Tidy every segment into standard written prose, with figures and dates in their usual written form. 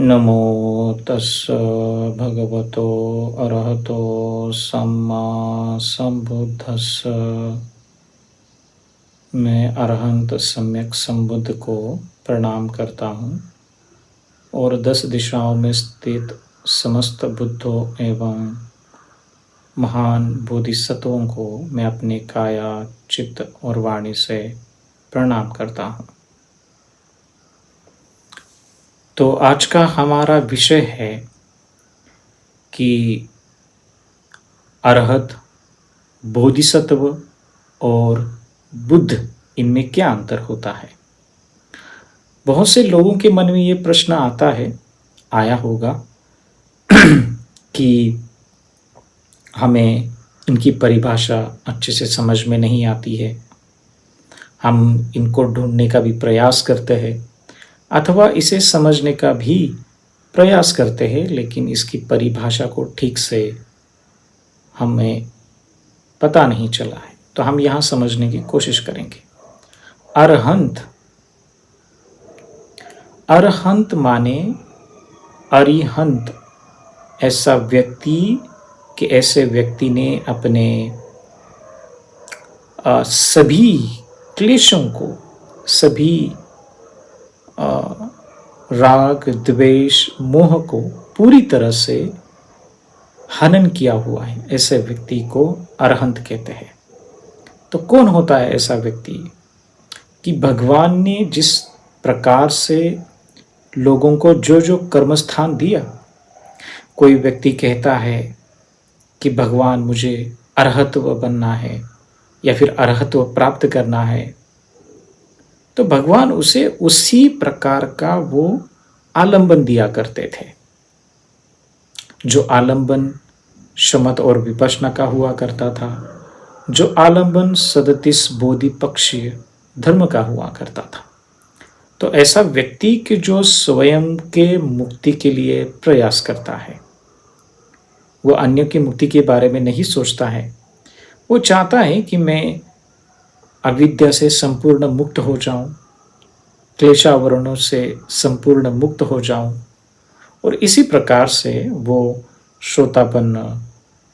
नमो तस्स भगवतो अरहतो सम्मा संबुद्धस्स। मैं अरहंत सम्यक संबुद्ध को प्रणाम करता हूँ और 10 दिशाओं में स्थित समस्त बुद्धों एवं महान बोधिसत्वों को मैं अपने काया, चित्त और वाणी से प्रणाम करता हूँ। तो आज का हमारा विषय है कि अरहत, बोधिसत्व और बुद्ध, इनमें क्या अंतर होता है। बहुत से लोगों के मन में ये प्रश्न आता है, आया होगा कि हमें इनकी परिभाषा अच्छे से समझ में नहीं आती है। हम इनको ढूंढने का भी प्रयास करते हैं अथवा इसे समझने का भी प्रयास करते हैं, लेकिन इसकी परिभाषा को ठीक से हमें पता नहीं चला है। तो हम यहाँ समझने की कोशिश करेंगे। अरहंत, अरहंत माने अरिहंत, ऐसा व्यक्ति कि ऐसे व्यक्ति ने अपने सभी क्लेशों को, सभी राग, द्वेष, मोह को पूरी तरह से हनन किया हुआ है। ऐसे व्यक्ति को अरहंत कहते हैं। तो कौन होता है ऐसा व्यक्ति? कि भगवान ने जिस प्रकार से लोगों को जो जो कर्मस्थान दिया, कोई व्यक्ति कहता है कि भगवान मुझे अरहत्व बनना है या फिर अरहत्व प्राप्त करना है, तो भगवान उसे उसी प्रकार का वो आलंबन दिया करते थे। जो आलंबन शमत और विपश्यना का हुआ करता था, जो आलंबन 37 बोधिपक्षीय धर्म का हुआ करता था। तो ऐसा व्यक्ति कि जो स्वयं के मुक्ति के लिए प्रयास करता है, वो अन्य की मुक्ति के बारे में नहीं सोचता है। वो चाहता है कि मैं अविद्या से संपूर्ण मुक्त हो जाऊं, क्लेशावरणों से संपूर्ण मुक्त हो जाऊं, और इसी प्रकार से वो श्रोतापन्न,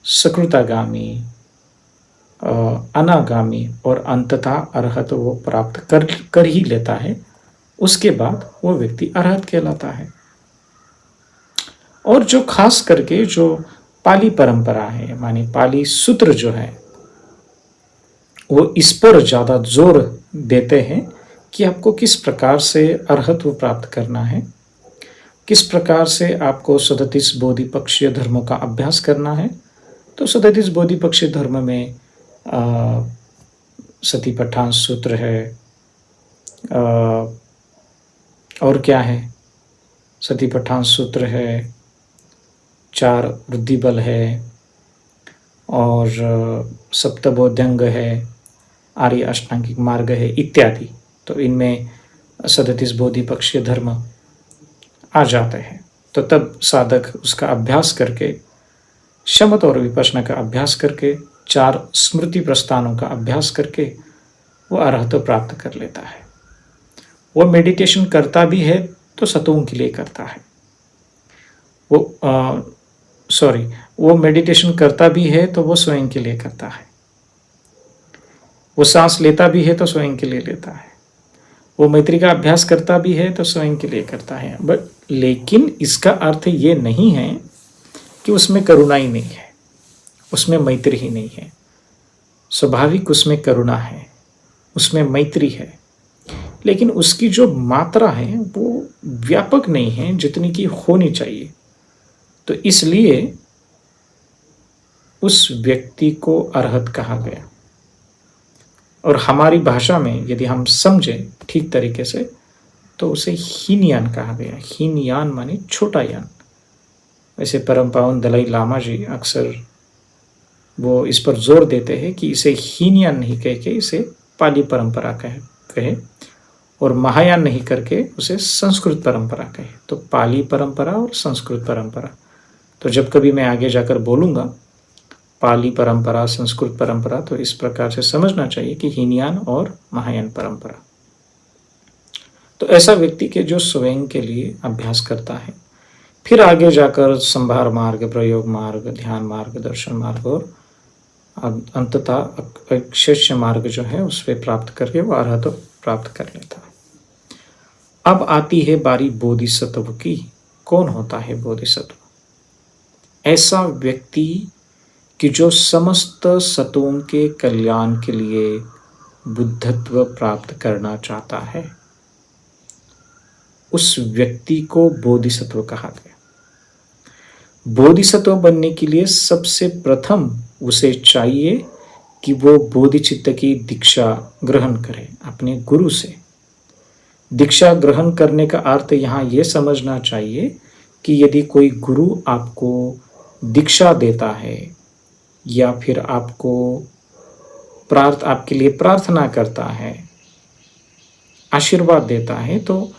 सकृतागामी, अनागामी और अंततः अरहत वो प्राप्त कर ही लेता है। उसके बाद वो व्यक्ति अरहत कहलाता है। और जो खास करके जो पाली परंपरा है, माने पाली सूत्र जो है, वो इस पर ज़्यादा जोर देते हैं कि आपको किस प्रकार से अरहत्व प्राप्त करना है, किस प्रकार से आपको 37 बोधिपक्षीय धर्मों का अभ्यास करना है। तो 37 बोधिपक्षीय धर्म में सतीपट्ठान सूत्र है, और क्या है, सतीपट्ठान सूत्र है, 4 वृद्धि बल है, और सप्तबोध्यंग है, आर्य अष्टांगिक मार्ग है इत्यादि। तो इनमें 37 बोधिपक्षीय धर्म आ जाते हैं। तो तब साधक उसका अभ्यास करके, शमत और विपश्यना का अभ्यास करके, 4 स्मृति प्रस्थानों का अभ्यास करके वो अरहत्व प्राप्त कर लेता है। वो मेडिटेशन करता भी है तो सतों के लिए करता है। वो मेडिटेशन करता भी है तो वो स्वयं के लिए करता है। वो सांस लेता भी है तो स्वयं के लिए लेता है। वो मैत्री का अभ्यास करता भी है तो स्वयं के लिए करता है। बट लेकिन इसका अर्थ ये नहीं है कि उसमें करुणा ही नहीं है, उसमें मैत्री ही नहीं है। स्वाभाविक उसमें करुणा है, उसमें मैत्री है, लेकिन उसकी जो मात्रा है वो व्यापक नहीं है जितनी की होनी चाहिए। तो इसलिए उस व्यक्ति को अरहत कहा गया। और हमारी भाषा में यदि हम समझें ठीक तरीके से तो उसे हीनयान कहा गया। हीनयान माने छोटा यान। वैसे परम पावन दलाई लामा जी अक्सर वो इस पर जोर देते हैं कि इसे हीनयान नहीं कह के इसे पाली परंपरा कहे और महायान नहीं करके उसे संस्कृत परंपरा कहे। तो पाली परंपरा और संस्कृत परंपरा। तो जब कभी मैं आगे जाकर बोलूँगा पाली परंपरा, संस्कृत परंपरा, तो इस प्रकार से समझना चाहिए कि हीनयान और महायान परंपरा। तो ऐसा व्यक्ति के जो स्वयं के लिए अभ्यास करता है, फिर आगे जाकर संभार मार्ग, प्रयोग मार्ग, ध्यान मार्ग, दर्शन मार्ग और अंततः अक्षय मार्ग जो है उस पर प्राप्त करके वो अरहत प्राप्त कर लेता है। अब आती है बारी बोधिसत्व की। कौन होता है बोधिसत्व? ऐसा व्यक्ति कि जो समस्त सतों के कल्याण के लिए बुद्धत्व प्राप्त करना चाहता है, उस व्यक्ति को बोधिसत्व कहा गया। बोधिसत्व बनने के लिए सबसे प्रथम उसे चाहिए कि वो बोधिचित्त की दीक्षा ग्रहण करे अपने गुरु से। दीक्षा ग्रहण करने का अर्थ यहाँ ये समझना चाहिए कि यदि कोई गुरु आपको दीक्षा देता है या फिर आपके लिए प्रार्थना करता है, आशीर्वाद देता है, तो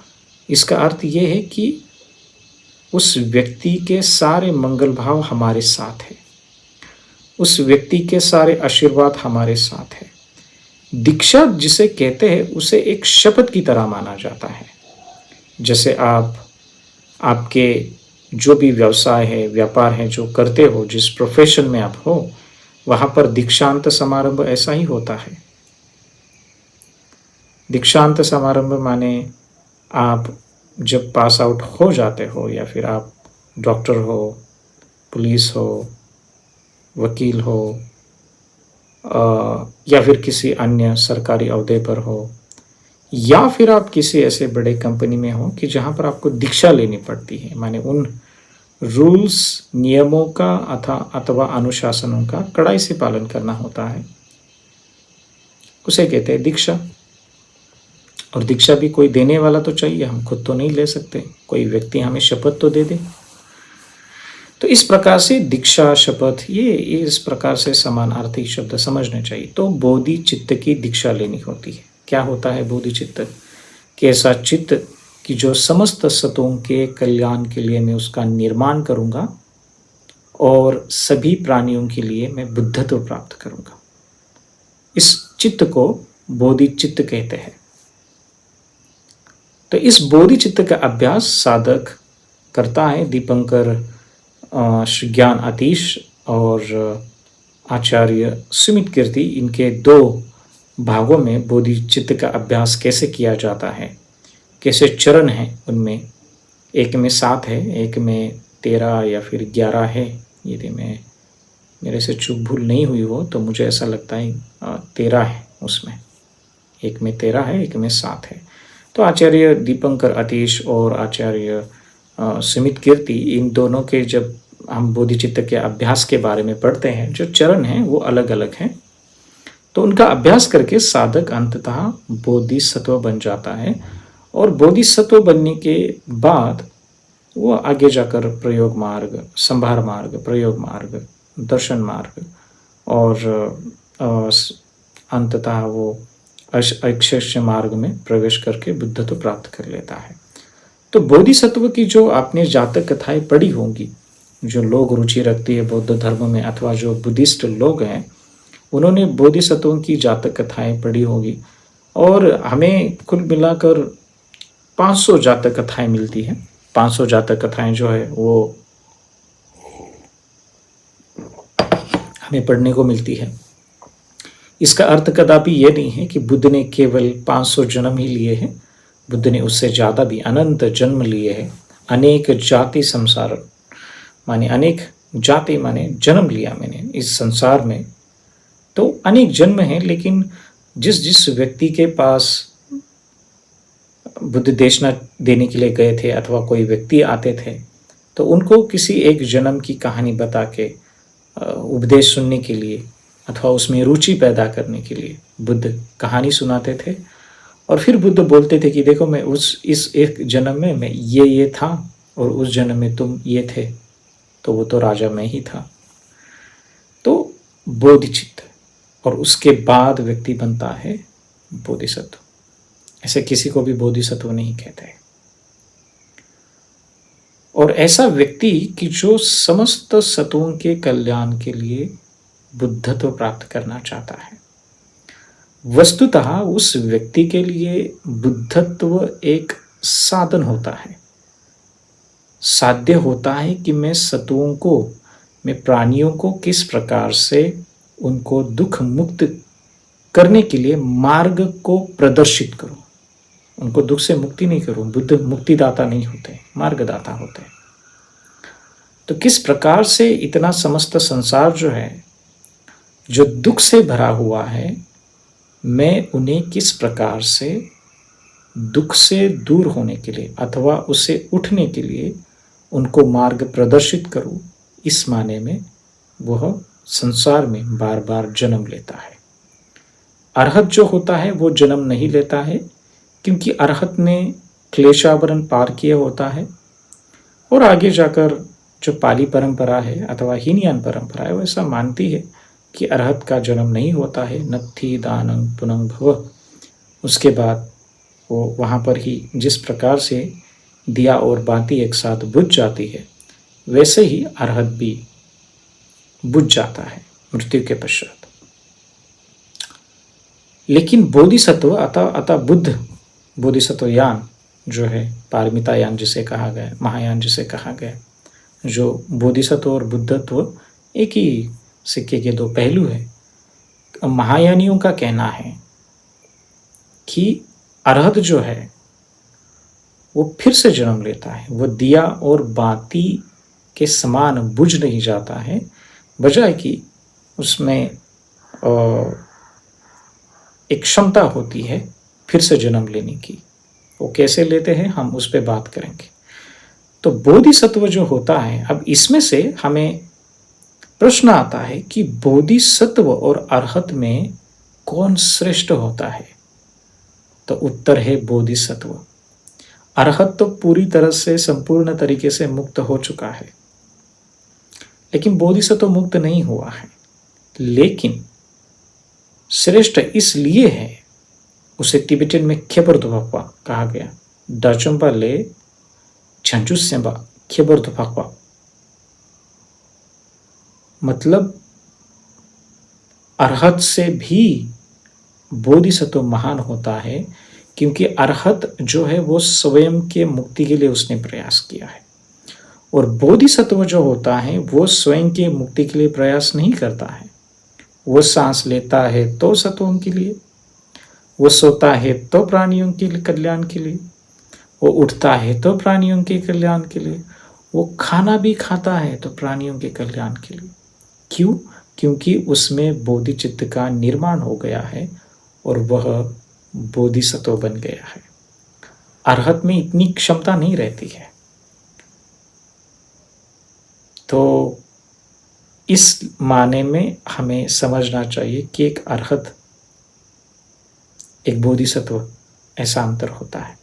इसका अर्थ ये है कि उस व्यक्ति के सारे मंगल भाव हमारे साथ है, उस व्यक्ति के सारे आशीर्वाद हमारे साथ है। दीक्षा जिसे कहते हैं उसे एक शपथ की तरह माना जाता है। जैसे आपके जो भी व्यवसाय है, व्यापार है जो करते हो, जिस प्रोफेशन में आप हो, वहां पर दीक्षांत समारंभ ऐसा ही होता है। दीक्षांत समारंभ माने आप जब पास आउट हो जाते हो या फिर आप डॉक्टर हो, पुलिस हो, वकील हो या फिर किसी अन्य सरकारी ओहदे पर हो, या फिर आप किसी ऐसे बड़े कंपनी में हो कि जहां पर आपको दीक्षा लेनी पड़ती है, माने उन रूल्स नियमों का अथवा अनुशासनों का कड़ाई से पालन करना होता है, उसे कहते हैं दीक्षा। और दीक्षा भी कोई देने वाला तो चाहिए, हम खुद तो नहीं ले सकते, कोई व्यक्ति हमें शपथ तो दे दे। तो इस प्रकार से दीक्षा, शपथ, ये इस प्रकार से समानार्थी शब्द समझने चाहिए। तो बोधि चित्त की दीक्षा लेनी होती है। क्या होता है बोधि चित्त? कि ऐसा चित्त कि जो समस्त सतों के कल्याण के लिए मैं उसका निर्माण करूंगा और सभी प्राणियों के लिए मैं बुद्धत्व प्राप्त करूंगा। इस चित्त को बोधि चित्त कहते हैं। तो इस बोधि चित्त का अभ्यास साधक करता है। दीपंकर ज्ञान आतिश और आचार्य सुमित कीर्ति, इनके 2 भागों में बोधि चित्त का अभ्यास कैसे किया जाता है, कैसे चरण हैं उनमें, एक में 7 है, एक में 13 या फिर 11 है। यदि मेरे से चूक भूल नहीं हुई हो तो मुझे ऐसा लगता है 13 है उसमें, एक में 13 है, एक में 7 है। तो आचार्य दीपंकर आतिश और आचार्य सुमित कीर्ति, इन दोनों के जब हम बोधिचित्त के अभ्यास के बारे में पढ़ते हैं, जो चरण हैं वो अलग अलग हैं। तो उनका अभ्यास करके साधक अंततः बोधिसत्व बन जाता है और बोधिसत्व बनने के बाद वो आगे जाकर प्रयोग मार्ग, संभार मार्ग, प्रयोग मार्ग, दर्शन मार्ग और अंततः वो अक्षय मार्ग में प्रवेश करके बुद्धत्व प्राप्त कर लेता है। तो बोधिसत्व की जो आपने जातक कथाएं पढ़ी होंगी, जो लोग रुचि रखती है बौद्ध धर्म में अथवा जो बुद्धिस्ट लोग हैं, उन्होंने बोधिसत्वों की जातक कथाएं पढ़ी होगी और हमें कुल मिलाकर 500 जातक कथाएं मिलती हैं। 500 जातक कथाएं जो है वो हमें पढ़ने को मिलती है। इसका अर्थ कदापि ये नहीं है कि बुद्ध ने केवल 500 जन्म ही लिए हैं। बुद्ध ने उससे ज़्यादा भी अनंत जन्म लिए हैं। अनेक जाति संसार माने अनेक जाति माने जन्म लिया मैंने इस संसार में, तो अनेक जन्म हैं। लेकिन जिस जिस व्यक्ति के पास बुद्ध देशना देने के लिए गए थे अथवा कोई व्यक्ति आते थे, तो उनको किसी एक जन्म की कहानी बता के उपदेश सुनने के लिए अथवा उसमें रुचि पैदा करने के लिए बुद्ध कहानी सुनाते थे। और फिर बुद्ध बोलते थे कि देखो मैं इस एक जन्म में मैं ये था और उस जन्म में तुम ये थे, तो वो तो राजा मैं ही था। तो बोधिचित्त, और उसके बाद व्यक्ति बनता है बोधिसत्व। ऐसे किसी को भी बोधिसत्व नहीं कहते। और ऐसा व्यक्ति कि जो समस्त सतों के कल्याण के लिए बुद्धत्व प्राप्त करना चाहता है, वस्तुतः उस व्यक्ति के लिए बुद्धत्व एक साधन होता है। साध्य होता है कि मैं प्राणियों को किस प्रकार से उनको दुख मुक्त करने के लिए मार्ग को प्रदर्शित करूं। उनको दुख से मुक्ति नहीं करूं। बुद्ध मुक्तिदाता नहीं होते, मार्गदाता होते हैं। तो किस प्रकार से इतना समस्त संसार जो है, जो दुख से भरा हुआ है, मैं उन्हें किस प्रकार से दुख से दूर होने के लिए अथवा उससे उठने के लिए उनको मार्ग प्रदर्शित करूं। इस माने में वह संसार में बार बार जन्म लेता है। अरहत जो होता है वो जन्म नहीं लेता है, क्योंकि अरहत ने क्लेशावरण पार किया होता है और आगे जाकर जो पाली परंपरा है अथवा हीनयान परंपरा है, वो ऐसा मानती है कि अरहत का जन्म नहीं होता है। नत्थि दानं पुनः भव। उसके बाद वो वहाँ पर ही जिस प्रकार से दिया और बाती एक साथ बुझ जाती है, वैसे ही अरहत भी बुझ जाता है मृत्यु के पश्चात। लेकिन बोधिसत्व अतः बुद्ध बोधिसत्व यान जो है, पारमिता यान जिसे कहा गया, महायान जिसे कहा गया, जो बोधिसत्व और बुद्धत्व एक ही सिक्के के दो पहलू है। महायानियों का कहना है कि अरहत जो है वो फिर से जन्म लेता है। वो दिया और बाती के समान बुझ नहीं जाता है, बजाय कि उसमें एक क्षमता होती है फिर से जन्म लेने की। वो कैसे लेते हैं हम उस पर बात करेंगे। तो बोधिसत्व जो होता है, अब इसमें से हमें प्रश्न आता है कि बोधिसत्व और अरहत में कौन श्रेष्ठ होता है। तो उत्तर है बोधिसत्व। अरहत तो पूरी तरह से संपूर्ण तरीके से मुक्त हो चुका है, लेकिन बोधिसत्व मुक्त नहीं हुआ है। लेकिन श्रेष्ठ इसलिए है, उसे तिब्बतन में ख्यबरदुफाक्वा कहा गया। डाचुम्बा ले झंझुस्यंबा ख्यबरदुफाक्वा, मतलब अरहत से भी बोधिसत्व महान होता है, क्योंकि अरहत जो है वो स्वयं के मुक्ति के लिए उसने प्रयास किया है, और बोधिसत्व जो होता है वो स्वयं के मुक्ति के लिए प्रयास नहीं करता है। वो सांस लेता है तो सत्वों के लिए, वो सोता है तो प्राणियों के कल्याण के लिए, वो उठता है तो प्राणियों के कल्याण के लिए, वो खाना भी खाता है तो प्राणियों के कल्याण के लिए। क्यों? क्योंकि उसमें बोधिचित्त का निर्माण हो गया है और वह बोधिसत्व बन गया है। अरहत में इतनी क्षमता नहीं रहती है। तो इस माने में हमें समझना चाहिए कि एक अरहत, एक बोधिसत्व, ऐसा अंतर होता है।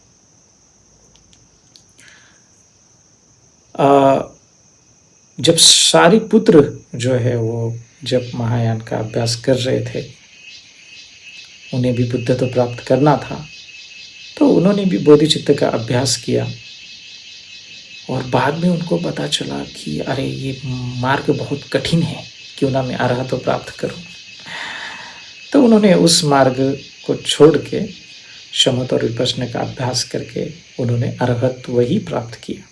जब सारिपुत्र जो है वो जब महायान का अभ्यास कर रहे थे, उन्हें भी बुद्धत्व प्राप्त करना था, तो उन्होंने भी बोधिचित्त का अभ्यास किया और बाद में उनको पता चला कि अरे ये मार्ग बहुत कठिन है, क्यों ना मैं अरहत्व प्राप्त करूं। तो उन्होंने उस मार्ग को छोड़ के शमत और विपश्यना का अभ्यास करके उन्होंने अरहत्व ही प्राप्त किया।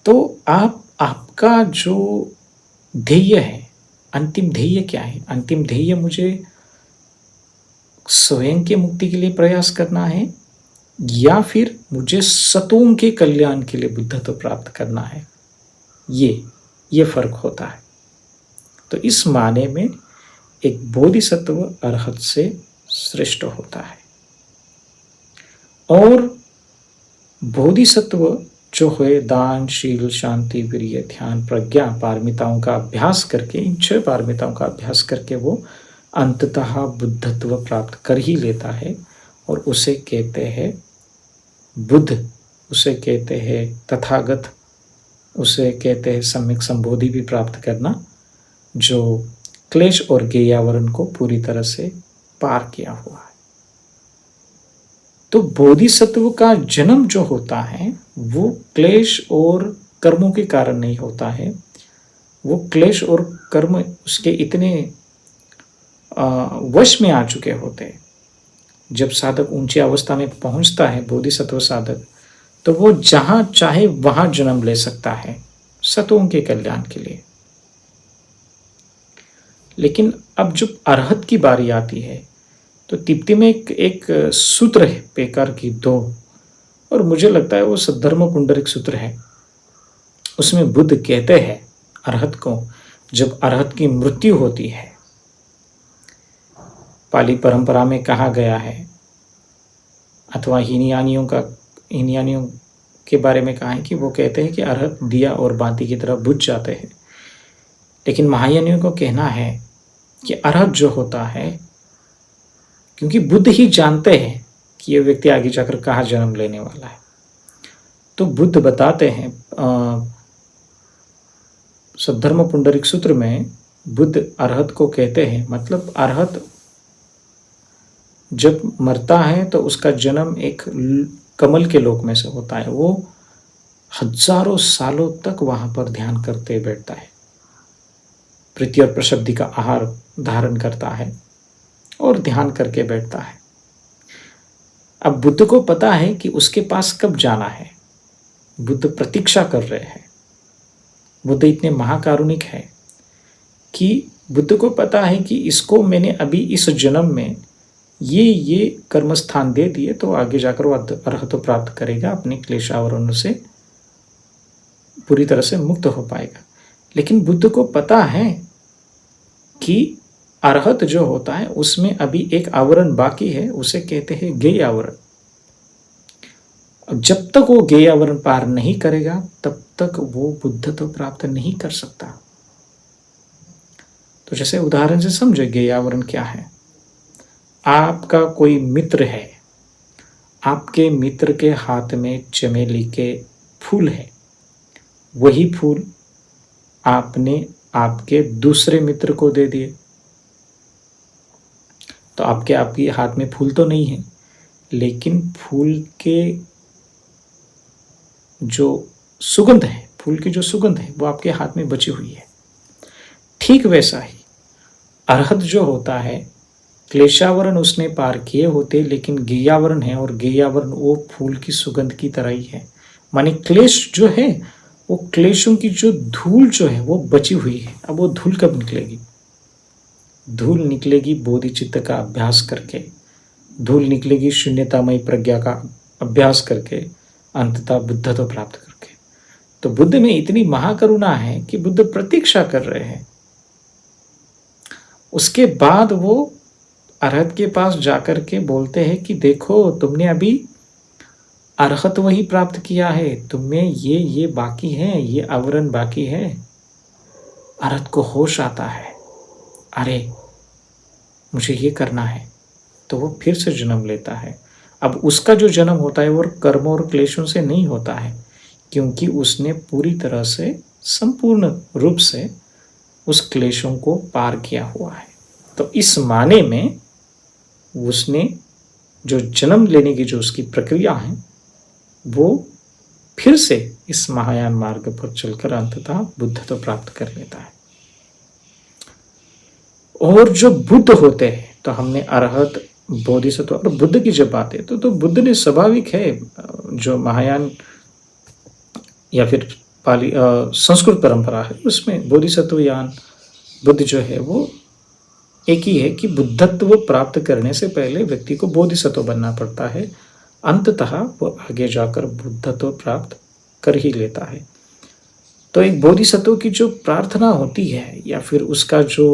तो आपका जो ध्येय है, अंतिम ध्येय क्या है? अंतिम ध्येय मुझे स्वयं के मुक्ति के लिए प्रयास करना है, या फिर मुझे सतों के कल्याण के लिए बुद्धत्व प्राप्त करना है? ये फर्क होता है। तो इस माने में एक बोधिसत्व अरहत से श्रेष्ठ होता है, और बोधिसत्व जो है दान, शील, शांति, वीर्य, ध्यान, प्रज्ञा पारमिताओं का अभ्यास करके, इन 6 पारमिताओं का अभ्यास करके वो अंततः बुद्धत्व प्राप्त कर ही लेता है, और उसे कहते हैं बुद्ध, उसे कहते हैं तथागत, उसे कहते हैं सम्यक संबोधि भी प्राप्त करना, जो क्लेश और गेयावरण को पूरी तरह से पार किया हुआ है। तो बोधिसत्व का जन्म जो होता है वो क्लेश और कर्मों के कारण नहीं होता है। वो क्लेश और कर्म उसके इतने वश में आ चुके होते हैं। जब साधक ऊंची अवस्था में पहुंचता है, बोधिसत्व साधक, तो वो जहां चाहे वहां जन्म ले सकता है सतों के कल्याण के लिए। लेकिन अब जब अरहत की बारी आती है तो तिप्ति में एक सूत्र है पेकार की दो, और मुझे लगता है वो सद्धर्म पुंडरिक सूत्र है। उसमें बुद्ध कहते हैं अरहत को, जब अरहत की मृत्यु होती है, पाली परंपरा में कहा गया है अथवा हीनयानियों के बारे में कहा है कि वो कहते हैं कि अरहत दिया और बाती की तरह बुझ जाते हैं। लेकिन महायानियों को कहना है कि अरहत जो होता है, क्योंकि बुद्ध ही जानते हैं कि ये व्यक्ति आगे जाकर कहाँ जन्म लेने वाला है, तो बुद्ध बताते हैं सद्धर्म पुंडरिक सूत्र में बुद्ध अरहत को कहते हैं, मतलब अरहत जब मरता है तो उसका जन्म एक कमल के लोक में से होता है। वो हजारों सालों तक वहां पर ध्यान करते बैठता है, प्रीति और प्रसिद्धि का आहार धारण करता है और ध्यान करके बैठता है। अब बुद्ध को पता है कि उसके पास कब जाना है, बुद्ध प्रतीक्षा कर रहे हैं। बुद्ध इतने महाकारुणिक है कि बुद्ध को पता है कि इसको मैंने अभी इस जन्म में ये कर्म स्थान दे दिए तो आगे जाकर वो अरहत प्राप्त करेगा, अपने क्लेशावरणों से पूरी तरह से मुक्त हो पाएगा। लेकिन बुद्ध को पता है कि अरहत जो होता है उसमें अभी एक आवरण बाकी है, उसे कहते हैं गेय आवरण। अब जब तक वो गेय आवरण पार नहीं करेगा तब तक वो बुद्धत्व प्राप्त नहीं कर सकता। तो जैसे उदाहरण से समझे गेय आवरण क्या है। आपका कोई मित्र है, आपके मित्र के हाथ में चमेली के फूल है, वही फूल आपने आपके दूसरे मित्र को दे दिए, तो आपके हाथ में फूल तो नहीं है, लेकिन फूल के जो सुगंध है, फूल की जो सुगंध है वो आपके हाथ में बची हुई है। ठीक वैसा ही अरहत जो होता है, क्लेशावरण उसने पार किए होते, लेकिन गेयावरण है, और गेयावरण वो फूल की सुगंध की तरह ही है। माने क्लेश जो है वो क्लेशों की जो धूल जो है वो बची हुई है। अब वो धूल कब निकलेगी? धूल निकलेगी बोधिचित्त का अभ्यास करके, धूल निकलेगी शून्यतामयी प्रज्ञा का अभ्यास करके, अंततः बुद्धत्व प्राप्त करके। तो बुद्ध में इतनी महाकरुणा है कि बुद्ध प्रतीक्षा कर रहे हैं। उसके बाद वो अरहत के पास जाकर के बोलते हैं कि देखो, तुमने अभी अरहत वही प्राप्त किया है, तुम्हें ये बाकी है, ये आवरण बाकी है। अरहत को होश आता है, अरे मुझे ये करना है, तो वो फिर से जन्म लेता है। अब उसका जो जन्म होता है वो कर्म और क्लेशों से नहीं होता है, क्योंकि उसने पूरी तरह से संपूर्ण रूप से उस क्लेशों को पार किया हुआ है। तो इस माने में उसने जो जन्म लेने की जो उसकी प्रक्रिया है वो फिर से इस महायान मार्ग पर चलकर अंततः बुद्धत्व प्राप्त कर लेता है। और जो बुद्ध होते हैं, तो हमने अरहत, बोधिसत्व और बुद्ध की जब बात है तो बुद्ध ने स्वाभाविक है, जो महायान या फिर पाली संस्कृत परंपरा है उसमें बोधिसत्व यान बुद्ध जो है वो एक ही है कि बुद्धत्व प्राप्त करने से पहले व्यक्ति को बोधिसत्व बनना पड़ता है, अंततः वो आगे जाकर बुद्धत्व प्राप्त कर ही लेता है। तो एक बोधिसत्व की जो प्रार्थना होती है या फिर उसका जो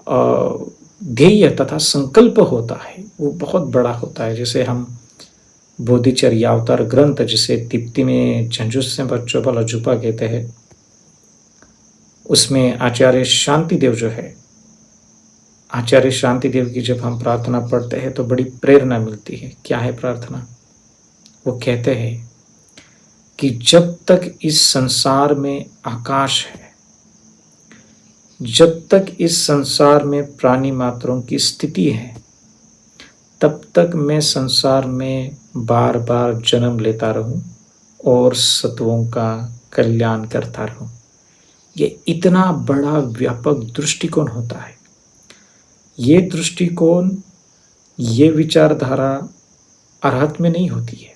ध्येय तथा संकल्प होता है वो बहुत बड़ा होता है। जैसे हम बोधिचर्यावतार ग्रंथ, जिसे तिप्ति में झंझुस बच्चों जुपा कहते हैं, उसमें आचार्य शांतिदेव जो है, आचार्य शांतिदेव की जब हम प्रार्थना पढ़ते हैं तो बड़ी प्रेरणा मिलती है। क्या है प्रार्थना? वो कहते हैं कि जब तक इस संसार में आकाश है, जब तक इस संसार में प्राणी मात्रों की स्थिति है, तब तक मैं संसार में बार बार जन्म लेता रहूं और सत्वों का कल्याण करता रहूं। ये इतना बड़ा व्यापक दृष्टिकोण होता है। ये दृष्टिकोण, ये विचारधारा अरहत में नहीं होती है।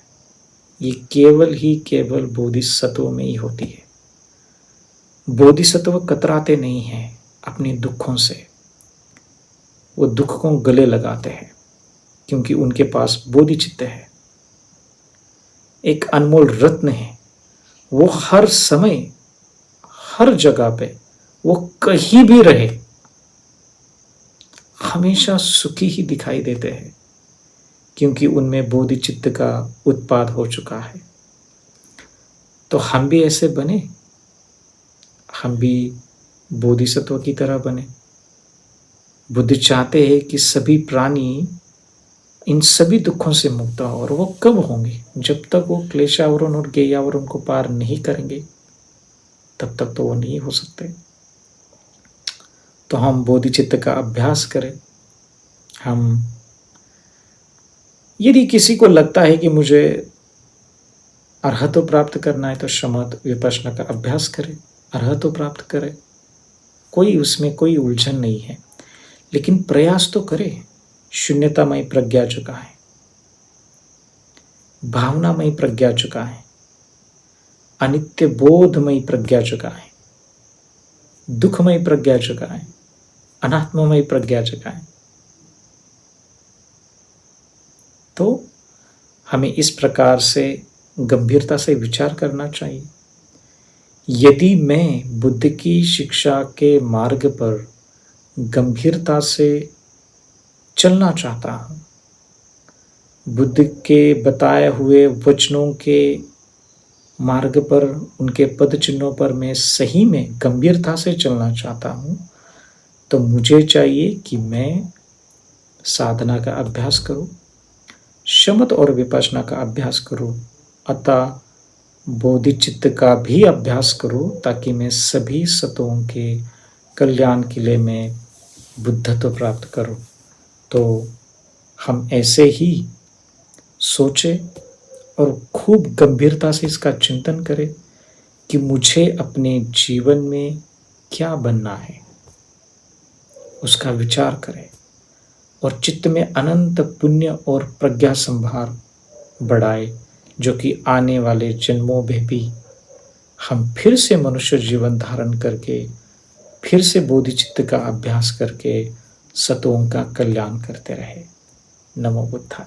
ये केवल ही केवल बोधिसत्व में ही होती है। बोधिसत्व कतराते नहीं हैं अपने दुखों से, वो दुख को गले लगाते हैं क्योंकि उनके पास बोधिचित्त है, एक अनमोल रत्न है। वो हर समय हर जगह पे, वो कहीं भी रहे, हमेशा सुखी ही दिखाई देते हैं क्योंकि उनमें बोधिचित्त का उत्पाद हो चुका है। तो हम भी ऐसे बने, हम भी बोधिसत्व की तरह बने। बुद्ध चाहते हैं कि सभी प्राणी इन सभी दुखों से मुक्त हो, और वो कब होंगे? जब तक वो क्लेशावरण और गेयावरण को पार नहीं करेंगे तब तक तो वो नहीं हो सकते। तो हम बोधिचित्त का अभ्यास करें। हम, यदि किसी को लगता है कि मुझे अर्हत्व प्राप्त करना है तो शमत विपश्यना का अभ्यास करें, अर्हत्व प्राप्त करें, कोई उसमें कोई उलझन नहीं है, लेकिन प्रयास तो करें। शून्यतामय प्रज्ञा चुका है, भावनामय प्रज्ञा चुका है, अनित्य बोधमय प्रज्ञा चुका है, दुखमय प्रज्ञा चुका है, अनात्ममय प्रज्ञा चुका है। तो हमें इस प्रकार से गंभीरता से विचार करना चाहिए। यदि मैं बुद्ध की शिक्षा के मार्ग पर गंभीरता से चलना चाहता हूँ, बुद्ध के बताए हुए वचनों के मार्ग पर, उनके पद चिन्हों पर मैं सही में गंभीरता से चलना चाहता हूँ, तो मुझे चाहिए कि मैं साधना का अभ्यास करूँ, शमत और विपश्यना का अभ्यास करूँ, अतः बोधिचित्त का भी अभ्यास करूँ, ताकि मैं सभी सतों के कल्याण के लिए मैं बुद्धत्व प्राप्त करूँ। तो हम ऐसे ही सोचें और खूब गंभीरता से इसका चिंतन करें कि मुझे अपने जीवन में क्या बनना है, उसका विचार करें और चित्त में अनंत पुण्य और प्रज्ञा संभार बढ़ाए, जो कि आने वाले जन्मों में भी हम फिर से मनुष्य जीवन धारण करके, फिर से बोधिचित्त का अभ्यास करके सतों का कल्याण करते रहे। नमो बुद्धाय।